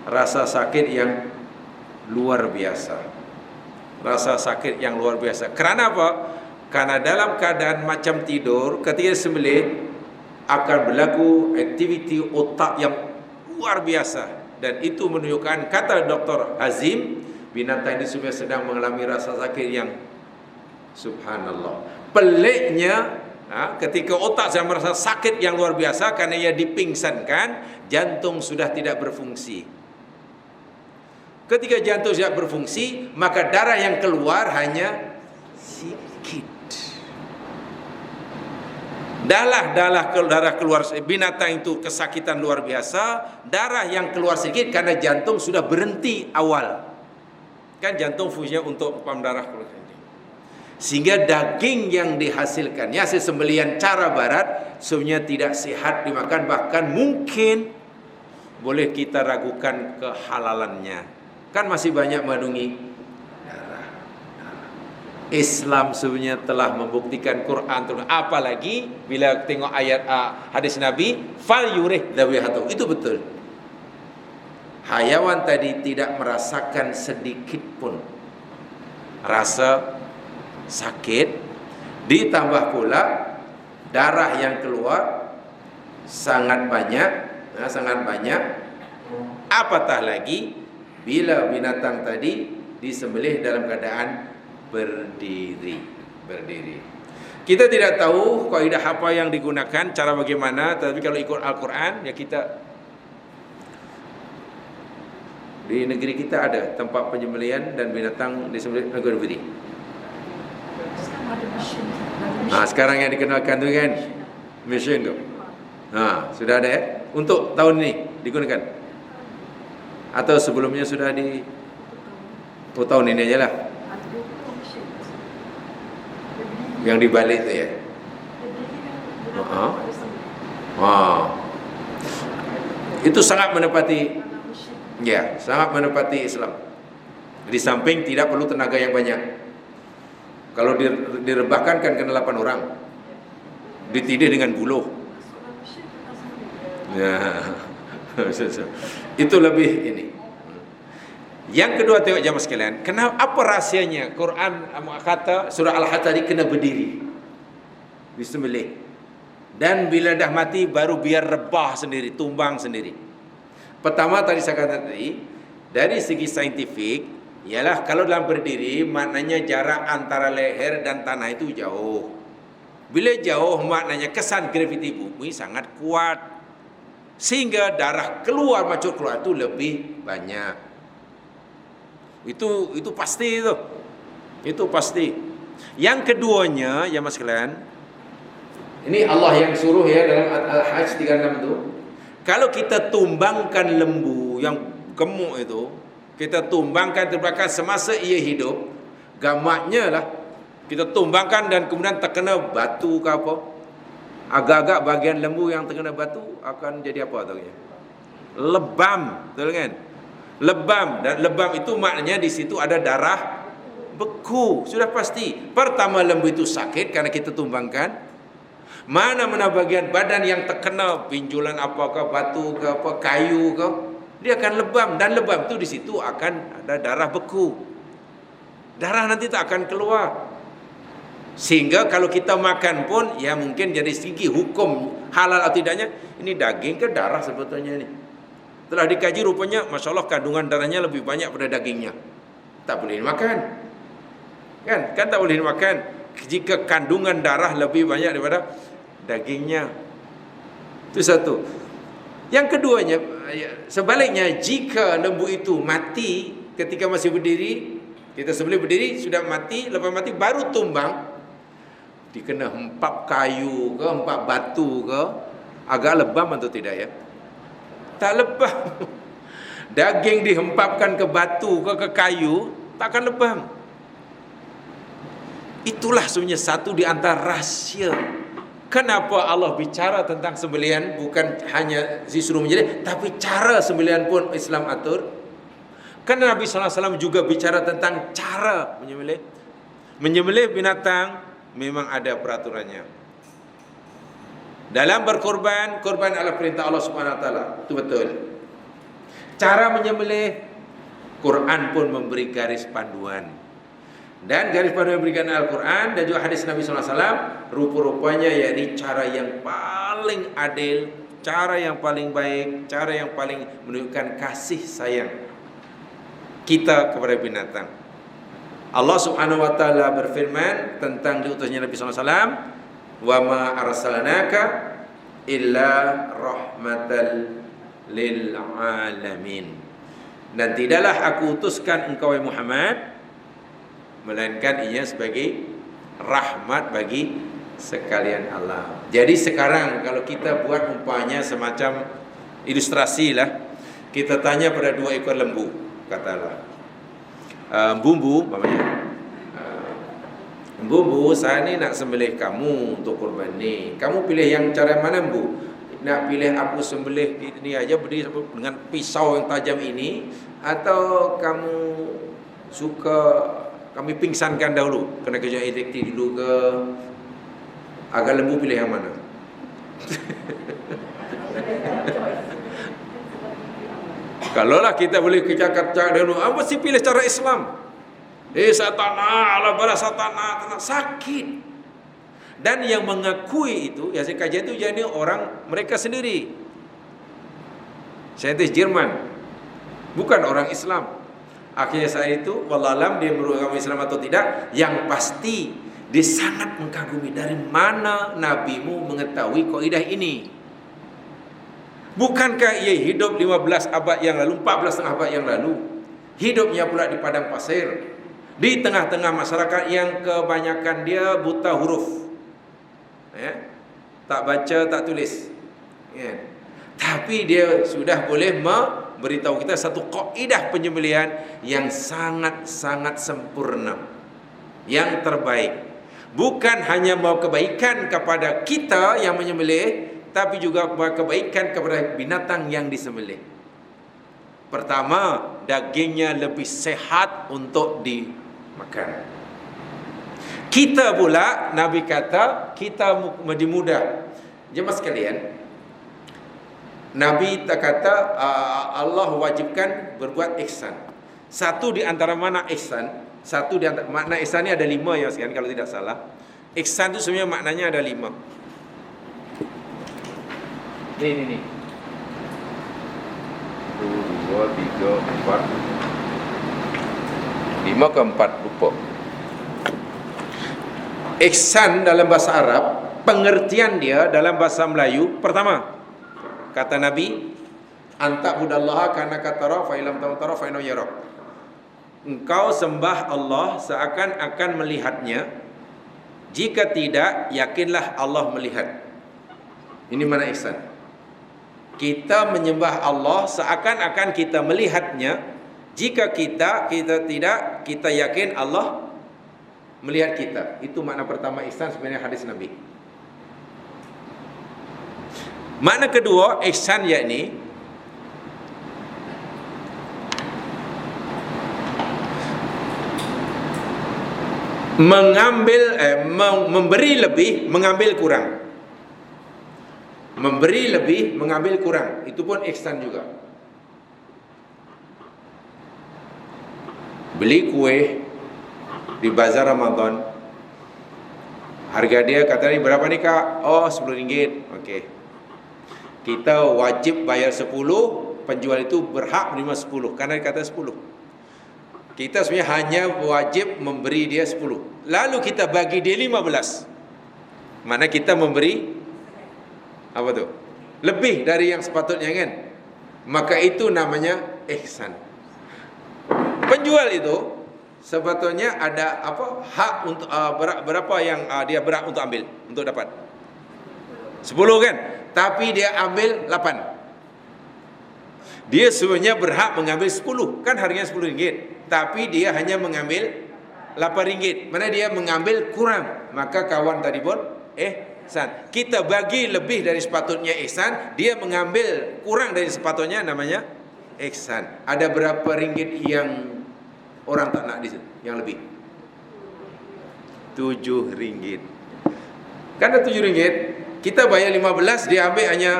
rasa sakit yang luar biasa. Rasa sakit yang luar biasa. Kerana apa? Karena dalam keadaan macam tidur, ketika disembelih akan berlaku aktiviti otak yang luar biasa, dan itu menunjukkan, kata Dr. Hazim, binatang ini sebenarnya sedang mengalami rasa sakit yang subhanallah. Peliknya, ketika otak sedang merasa sakit yang luar biasa karena ia dipingsankan, jantung sudah tidak berfungsi. Ketika jantung tidak berfungsi, maka darah yang keluar hanya sedikit. Darah keluar, binatang itu kesakitan luar biasa, darah yang keluar sedikit karena jantung sudah berhenti awal. Kan jantung fungsinya untuk pam darah keluar. Sehingga daging yang dihasilkannya hasil sembelihan cara barat sebenarnya tidak sehat dimakan, bahkan mungkin boleh kita ragukan kehalalannya. Kan masih banyak mengandungi darah. Islam sebenarnya telah membuktikan Quran, apalagi bila tengok ayat hadis Nabi, fal yurih dzabihatu. Itu betul. Hayawan tadi tidak merasakan sedikit pun rasa sakit, ditambah pula darah yang keluar sangat banyak, apatah lagi bila binatang tadi disembelih dalam keadaan berdiri. Kita tidak tahu kaidah apa yang digunakan, cara bagaimana, tapi kalau ikut Al-Quran, ya kita di negeri kita ada tempat penyembelihan dan binatang disembelih dengan berdiri. Sekarang yang dikenalkan tu kan mesin tu. Sudah ada ya? Untuk tahun ini digunakan. Atau sebelumnya sudah tahun ini aja lah. Yang dibalik tu ya. Itu sangat menepati, ya, sangat menepati Islam. Di samping tidak perlu tenaga yang banyak. Kalau direbahkan kan kena 8 orang. Ditidih dengan buluh. Ya. Itu lebih ini. Yang kedua, tengok jamaah sekalian, kenapa, apa rahsianya Quran kata surah Al-Hajj tadi kena berdiri disembelih, dan bila dah mati baru biar rebah sendiri, tumbang sendiri. Pertama tadi saya kata tadi, dari segi saintifik ialah kalau dalam berdiri maknanya jarak antara leher dan tanah itu jauh. Bila jauh maknanya kesan graviti bumi sangat kuat, sehingga darah keluar, macam keluar itu lebih banyak. Itu pasti itu. Itu pasti. Yang keduanya, ya mas kalian, ini Allah yang suruh ya dalam Al-Hajj 36 itu. Kalau kita tumbangkan lembu yang gemuk itu, kita tumbangkan terbakar semasa ia hidup, gamaknya lah kita tumbangkan dan kemudian terkena batu ke apa, agak-agak bagian lembu yang terkena batu akan jadi apa tahu ya? Lebam, betul kan? Lebam, dan lebam itu maknanya di situ ada darah beku, sudah pasti. Pertama lembu itu sakit karena kita tumbangkan. Mana-mana bagian badan yang terkena pinjulan apakah, batu ke apa, kayu ke, dia akan lebam, dan lebam itu di situ akan ada darah beku. Darah nanti tak akan keluar. Sehingga kalau kita makan pun ya mungkin dari segi hukum halal atau tidaknya, ini daging ke darah sebetulnya ini. Telah dikaji rupanya, Masya Allah kandungan darahnya lebih banyak pada dagingnya. Tak boleh dimakan. Kan tak boleh dimakan jika kandungan darah lebih banyak daripada dagingnya. Itu satu. Yang keduanya, sebaliknya, jika lembu itu mati ketika masih berdiri, kita sebelum berdiri sudah mati, lepas mati baru tumbang, dikena hempap kayu ke, hempap batu ke, agak lebam atau tidak ya? Tak lebam. Daging dihempapkan ke batu ke kayu, tak akan lebam. Itulah sebenarnya satu di antara rahsia kenapa Allah bicara tentang sembelihan, bukan hanya disuruh menyembelih, tapi cara sembelihan pun Islam atur. Karena Nabi SAW juga bicara tentang cara menyembelih. Menyembelih binatang memang ada peraturannya. Dalam berkorban, korban adalah perintah Allah Subhanahu Wa Taala. Itu betul. Cara menyembelih, Quran pun memberi garis panduan. Dan garis panduan yang diberikan Al-Quran dan juga hadis Nabi SAW, rupa-rupanya yakni cara yang paling adil, cara yang paling baik, cara yang paling menunjukkan kasih sayang kita kepada binatang. Allah Subhanahu Wa Taala berfirman tentang diutusnya Nabi SAW, wa ma arsalnaka illa rahmatal lil alamin. Dan tidaklah aku utuskan engkau wahai Muhammad melainkan ia sebagai rahmat bagi sekalian alam. Jadi sekarang kalau kita buat umpamanya semacam ilustrasi lah, kita tanya pada dua ekor lembu, katalah bumbu umpamanya, Bu, saya ni nak sembelih kamu untuk kurban ni. Kamu pilih yang cara mana, Bu? Nak pilih aku sembelih ini aja berdiri dengan pisau yang tajam ini, atau kamu suka kami pingsankan dahulu, kena kerja elektrik dulu ke? Agak lembu pilih yang mana? Kalaulah kita boleh kerja-kerja dahulu, mesti pilih cara Islam. Saya tanah, Allah balas tanah sakit. Dan yang mengakui itu, yang saya kaji itu jadi orang mereka sendiri, saintis Jerman, bukan orang Islam. Akhirnya saat itu, wallahualam dia merupakan Islam atau tidak, yang pasti dia sangat mengagumi dari mana nabimu mengetahui kaidah ini. Bukankah ia hidup 15 abad yang lalu, 14,5 abad yang lalu, hidupnya pula di padang pasir, di tengah-tengah masyarakat yang kebanyakan dia buta huruf, ya, tak baca, tak tulis, ya. Tapi dia sudah boleh memberitahu kita satu kaidah penyembelihan yang sangat-sangat sempurna, yang terbaik. Bukan hanya mau kebaikan kepada kita yang menyembelih, tapi juga kebaikan kepada binatang yang disembelih. Pertama, dagingnya lebih sehat untuk dimakan. Kita pula, Nabi kata, kita dimudah. Jemaah sekalian, Nabi tak kata Allah wajibkan berbuat ihsan. Satu di antara makna ihsan, satu di antara makna ihsan ni ada 5 ya sekian kalau tidak salah. Ihsan tu sebenarnya maknanya ada 5. Ni. 1, 2, 3, 4. 5 ke 4 lupa. Ihsan dalam bahasa Arab, pengertian dia dalam bahasa Melayu, pertama, kata Nabi, anta budallaha kana katara fa ilam tara fa inna yara. Engkau sembah Allah seakan-akan melihatnya, jika tidak, yakinlah Allah melihat. Ini mana ihsan. Kita menyembah Allah seakan-akan kita melihatnya, jika kita tidak, kita yakin Allah melihat kita. Itu makna pertama ihsan sebenarnya hadis Nabi. Makna kedua ihsan yakni memberi lebih, mengambil kurang. Memberi lebih, mengambil kurang. Itu pun ihsan juga. Beli kue di bazar Ramadan, harga dia kata ni berapa ni kak? Oh, RM10. Okey. Kita wajib bayar 10, penjual itu berhak menerima 10 karena dia kata 10. Kita sebenarnya hanya wajib memberi dia 10. Lalu kita bagi dia 15. Mana kita memberi apa tu? Lebih dari yang sepatutnya kan? Maka itu namanya ihsan. Penjual itu sebetulnya ada apa hak untuk berapa yang dia berhak untuk ambil, untuk dapat 10 kan, tapi dia ambil 8. Dia sebenarnya berhak mengambil 10, kan harganya RM10, tapi dia hanya mengambil RM8. Mana dia mengambil kurang, maka kawan tadi pun ihsan. Kita bagi lebih dari sepatutnya ihsan, dia mengambil kurang dari sepatutnya, namanya ihsan. Ada berapa ringgit yang orang tak nak di situ, yang lebih? RM7. Kan ada RM7, kita bayar 15, dia ambil hanya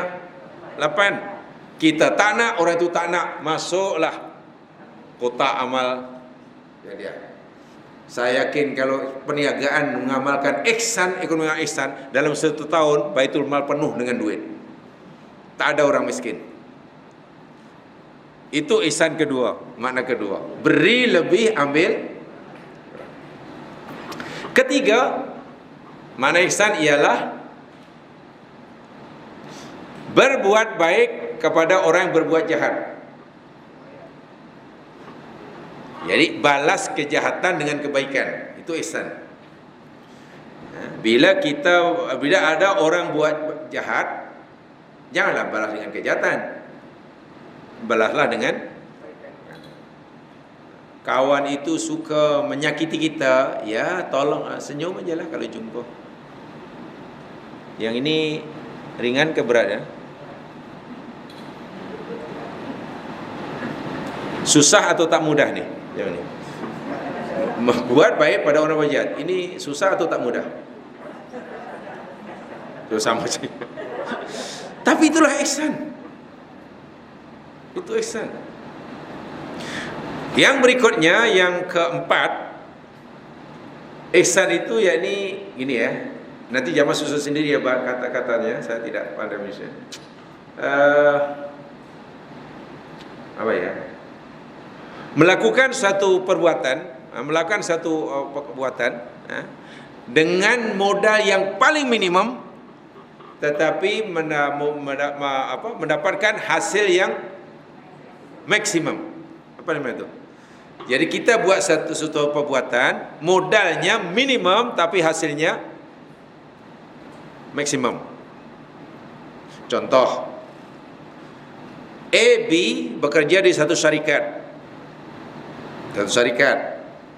8. Kita tak nak, orang itu tak nak, masuklah kotak amal dia. Saya yakin kalau perniagaan mengamalkan ihsan, ekonomi ihsan, dalam 1 tahun Baitul Mal penuh dengan duit. Tak ada orang miskin. Itu ihsan kedua, makna kedua. Beri lebih, ambil. Ketiga, makna ihsan ialah berbuat baik kepada orang yang berbuat jahat. Jadi balas kejahatan dengan kebaikan, itu ihsan. Bila ada orang buat jahat, janganlah balas dengan kejahatan, balaslah dengan kawan itu suka menyakiti kita, ya tolong senyum aja lah kalau jumpa. Yang ini ringan ke berat ya? Susah atau tak mudah nih? Yang ini membuat baik pada orang berjahat, ini susah atau tak mudah? Itu sama saja. Tapi itulah ihsan. Itu ihsan. Yang berikutnya, yang keempat, ihsan itu yakni gini ya. Nanti Jamal susun sendiri ya kata-katanya, saya tidak pandai Malaysia. Apa ya? Melakukan satu perbuatan, dengan modal yang paling minimum, tetapi mendapatkan hasil yang maksimum. Apa namanya itu? Jadi kita buat satu perbuatan, modalnya minimum tapi hasilnya maksimum. Contoh, A, B bekerja di satu syarikat.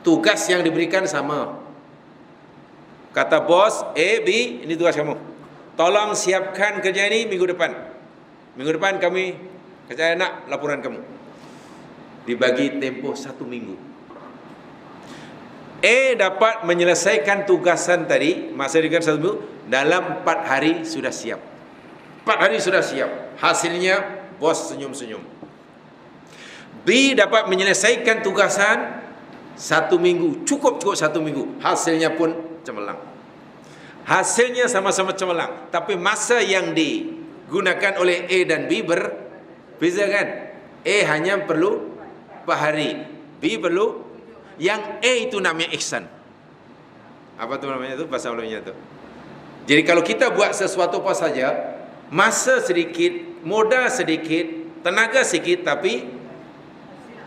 Tugas yang diberikan sama. Kata bos, A, B, ini tugas kamu. Tolong siapkan kerja ini minggu depan. Minggu depan saya nak laporan kamu. Dibagi tempoh 1 minggu. A dapat menyelesaikan tugasan tadi, masa diberikan 1 minggu, dalam 4 hari sudah siap. 4 4 hari sudah siap. Hasilnya bos senyum-senyum. B dapat menyelesaikan tugasan 1 minggu, cukup 1 minggu. Hasilnya pun cemerlang. Hasilnya sama-sama cemerlang, tapi masa yang digunakan oleh A dan B berbeza kan? A hanya perlu 4 hari, B perlu, yang A itu namanya ihsan. Apa tu namanya tu? Bahasa Melayunya tu. Jadi kalau kita buat sesuatu apa saja, masa sedikit, modal sedikit, tenaga sedikit, tapi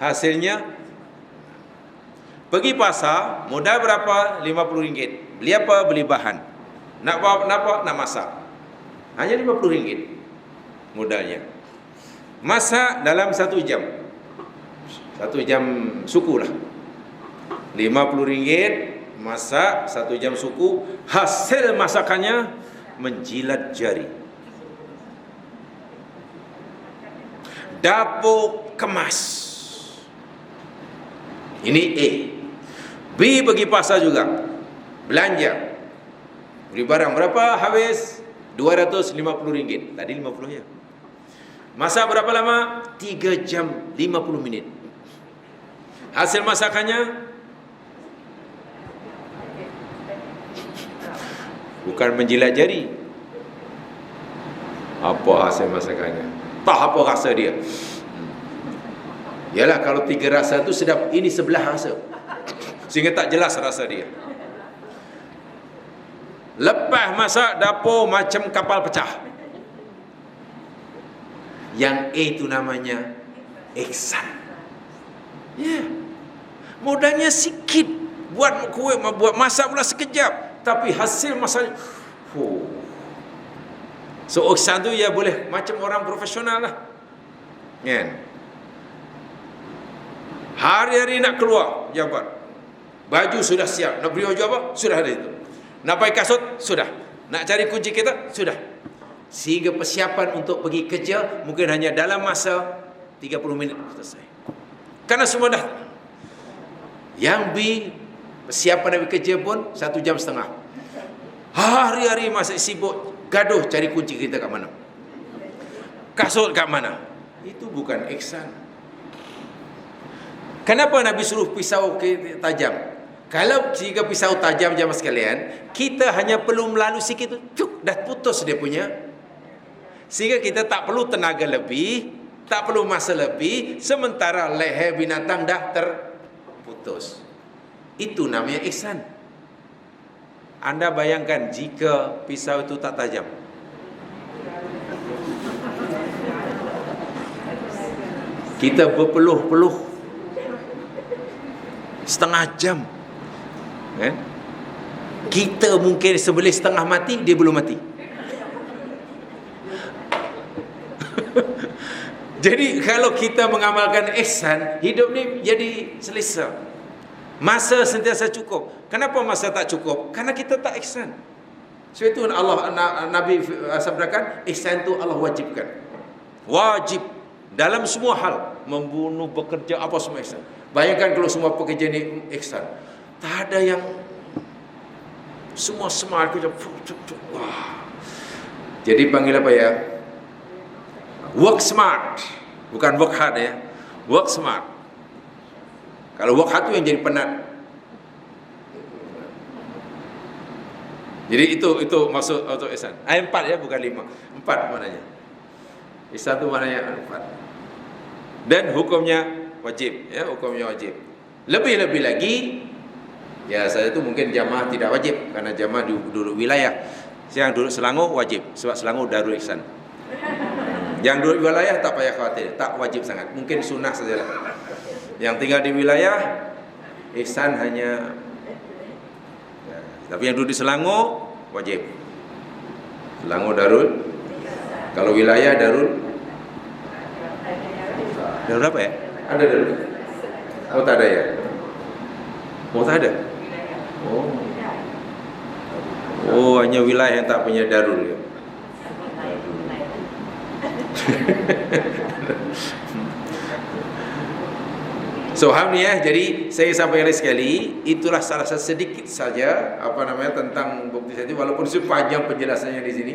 hasilnya, pergi pasar, modal berapa? RM50. Beli apa? Beli bahan. Nak apa? Nak masak. Hanya RM50 modalnya. Masak dalam 1 jam. 1 jam suku lah. RM50, masak 1 jam suku. Hasil masakannya menjilat jari. Dapur kemas. Ini A. B pergi pasar juga, belanja, beli barang berapa, habis RM250. Tadi 50 ya. Masak berapa lama? 3 jam 50 minit. Hasil masakannya bukan menjilat jari. Apa hasil masakannya? Tak apa rasa dia. Yalah, kalau 3 rasa tu sedap, ini sebelah rasa, sehingga tak jelas rasa dia. Lepas masak, dapur macam kapal pecah. Yang A itu namanya ihsan. Ya, modalnya sikit, buat kuih, buat masak pula sekejap, tapi hasil masaknya, so ihsan tu ya boleh macam orang profesional lah, kan? Hari-hari nak keluar jabat, baju sudah siap, nak beli baju apa? Sudah ada itu. Nak pakai kasut? Sudah. Nak cari kunci kereta? Sudah. Sehingga persiapan untuk pergi kerja mungkin hanya dalam masa 30 minit selesai. Karena semua dah. Yang B, persiapan nak pergi kerja pun 1 jam setengah. Hari-hari masih sibuk gaduh cari kunci kereta kat mana, kasut kat mana. Itu bukan ihsan. Kenapa Nabi suruh pisau tajam? Kalau jika pisau tajam, jamaah sekalian, kita hanya perlu melalui sikit tu, cuk, dah putus dia punya. Sehingga kita tak perlu tenaga lebih, tak perlu masa lebih, sementara leher binatang dah terputus. Itu namanya ihsan. Anda bayangkan jika pisau itu tak tajam. Kita berpeluh-peluh setengah jam, kan? Kita mungkin sebelum setengah mati, dia belum mati. Jadi kalau kita mengamalkan ihsan, hidup ni jadi selesa. Masa sentiasa cukup. Kenapa masa tak cukup? Karena kita tak ihsan. Sebab itu Allah, Nabi sabdakan, ihsan itu Allah wajibkan. Wajib dalam semua hal, membunuh, bekerja, apa semua ihsan. Bayangkan kalau semua pekerja ni ihsan. Tak ada yang semua smart kerja. Wah. Jadi panggil apa ya? Work smart, bukan work hard ya. Work smart. Kalau work hard tu yang jadi penat. Jadi itu maksud untuk ihsan. Ayat 4 ya, bukan 5. 4 maknanya. Ihsan tu maknanya 4. Dan hukumnya wajib, ya, hukumnya wajib. Lebih-lebih lagi, ya saya tu mungkin jamaah tidak wajib karena jamaah duduk wilayah. Yang duduk Selangor wajib, sebab Selangor Darul Ihsan. Yang duduk wilayah tak payah khawatir, tak wajib sangat, mungkin sunnah sajalah. Yang tinggal di wilayah ihsan hanya, ya, tapi yang duduk di Selangor wajib. Selangor Darul, kalau wilayah Darul apa ya? Ada Darul? Oh tak ada ya? Oh tak ada? Oh hanya wilayah yang tak punya Darul ya? So alhamdulillah, jadi saya sampaikan sekali, itulah salah satu sedikit saja tentang bukti saja, walaupun panjang penjelasannya di sini.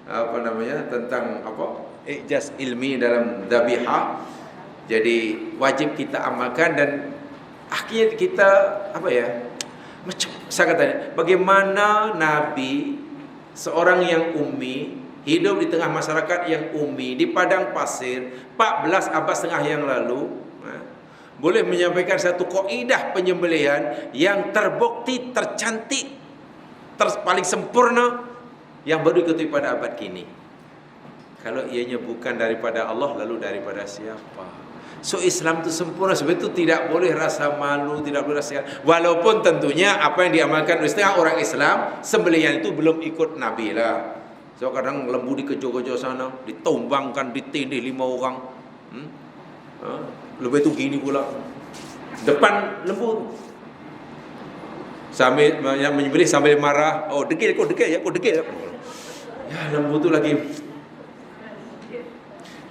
tentang ijaz ilmi dalam dhabihah. Jadi wajib kita amalkan, dan akhirnya kita macam saya kata, bagaimana Nabi, seorang yang ummi, hidup di tengah masyarakat yang ummi di padang pasir 14 abad setengah yang lalu, boleh menyampaikan satu kaidah penyembelihan yang terbukti, tercantik, paling sempurna, yang baru diketahui pada abad kini. Kalau ianya bukan daripada Allah, lalu daripada siapa? So Islam itu sempurna. Sebab itu tidak boleh rasa malu, tidak boleh rasa, walaupun tentunya apa yang diamalkan oleh setengah orang Islam, sembelihan itu belum ikut Nabi lah. So kadang lembu dikejar-kejar sana, ditumbangkan, ditindih 5 orang. Lebih itu gini pula depan lembu, sambil yang menyembelih sambil marah. Oh, degil ya. Ya, lembu tu lagi.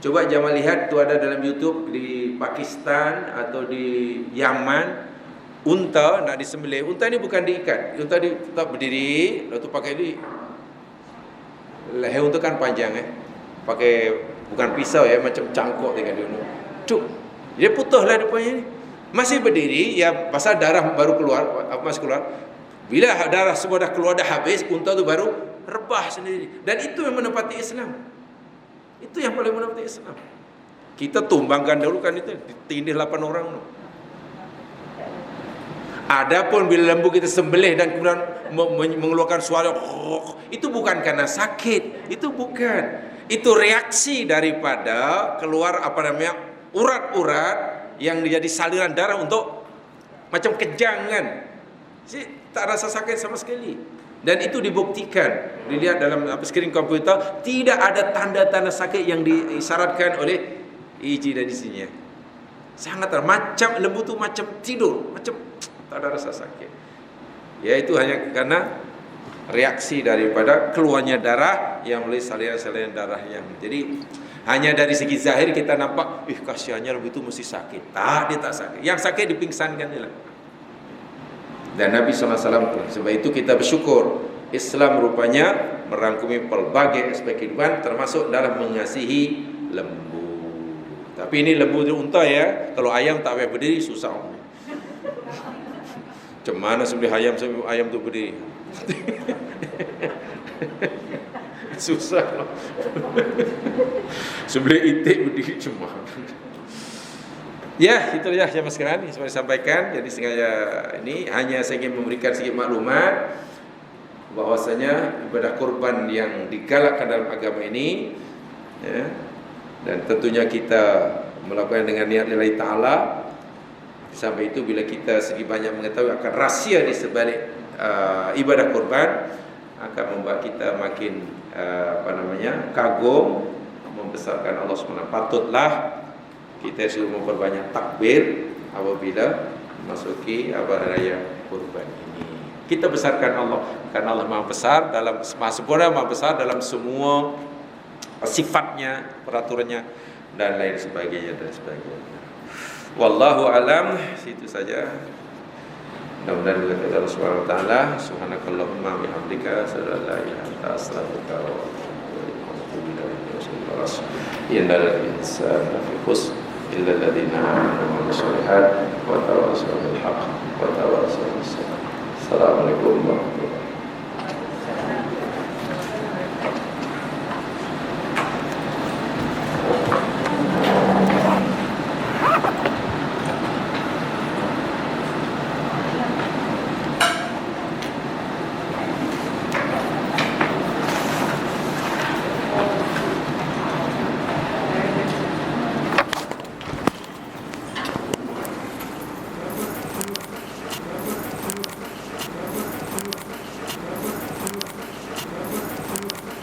Coba jangan lihat tu, ada dalam YouTube di Pakistan atau di Yaman, unta nak disembelih. Unta ni bukan diikat, unta dia tetap berdiri, lalu tu pakai di leher unta kan panjang, pakai bukan pisau macam cangkok dengan dia. Cuk, dia putuslah depannya ni. Masih berdiri, ya pasal darah baru keluar, masih keluar. Bila darah semua dah keluar, dah habis, unta tu baru rebah sendiri. Dan itu yang menepati Islam. Itu yang paling menepati Islam. Kita tumbangkan dahulu kan, itu ditindih 8 orang tu. Adapun bila lembu kita sembelih dan kemudian mengeluarkan suara, itu bukan karena sakit, itu bukan. Itu reaksi daripada keluar urat-urat yang menjadi saliran darah untuk macam kejang kan. Jadi tak rasa sakit sama sekali. Dan itu dibuktikan, dilihat dalam skrin komputer, tidak ada tanda-tanda sakit yang disyaratkan oleh EEG dan di sini. Sangat macam lembu tu macam tidur, macam tak ada rasa sakit. Ya, itu hanya karena reaksi daripada keluarnya darah yang melalui saliran-saliran darah yang. Jadi hanya dari segi zahir kita nampak, kasihannya lembu itu mesti sakit. Tak, dia tak sakit. Yang sakit dipingsankan dia lah. Dan Nabi SAW. Sebab itu kita bersyukur, Islam rupanya merangkumi pelbagai aspek kehidupan, termasuk dalam mengasihi lembu. Tapi ini lembu dan unta ya. Kalau ayam tak payah berdiri, susah. Macam mana sembelih ayam sampai ayam tu berdiri? Susah. Sembelih itik berdiri cuma. Ya, itu saja yang sekarang ini saya sampaikan. Jadi sengaja ini hanya saya ingin memberikan sedikit maklumat bahwasanya ibadah kurban yang digalakkan dalam agama ini, ya, dan tentunya kita melakukan dengan niat lillahi ta'ala. Sampai itu bila kita segi banyak mengetahui akan rahsia di sebalik ibadah kurban, akan membuat kita makin kagum, membesarkan Allah SWT. Patutlah kita suruh memperbanyak takbir apabila masuki hari raya kurban ini. Kita besarkan Allah, karena Allah Maha besar dalam Maha sempurna, Maha besar dalam semua sifatnya, peraturannya dan lain sebagainya dan sebagainya. Wallahu alam, situ saja. Mudah-mudahan berkat Allah Subhanahu wa taala. Subhanakallahumma bihamdika asyhadu an la ilaha illa anta astaghfiruka wa atubu ilaik. Innal insana lafi khusr illa alladziina aamanu wa 'amilus shalihaati wa tawassaw bil haqq wa tawassaw bis sabr. Assalamualaikum warahmatullahi wabarakatuh.